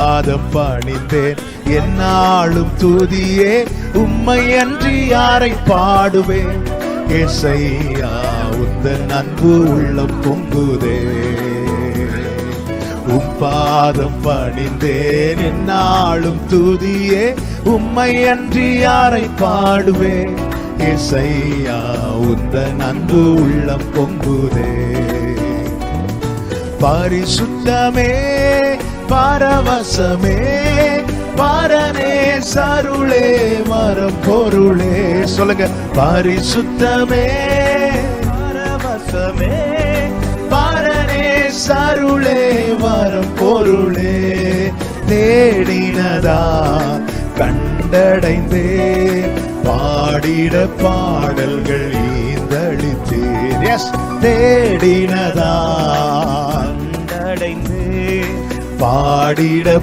பாதம் பணிந்தேன் என்னாலும் துதியே உம்மை அன்றி யாரை பாடுவேன். ஏசையா உந்தன் அன்பு உள்ளம் பொங்குதே. உம் பாதம் பணிந்தேன் என்னாலும் துதியே உம்மை அன்றி யாரை பாடுவேன். ஏசையா உந்தன் அன்பு உள்ளம் பொங்குதே. பரிசுத்தமே பரவசமே பரனே சருளே மரம் பொருளே. சொல்லுங்க. பரிசுத்தமே பரவசமே பரனே சருளே மரம் பொருளே. தேடினதா கண்டடைந்தே பாடிட பாடல்கள் ஈந்தளித்தேன். எஸ். தேடினதா கண்டடைந்தே பாடிட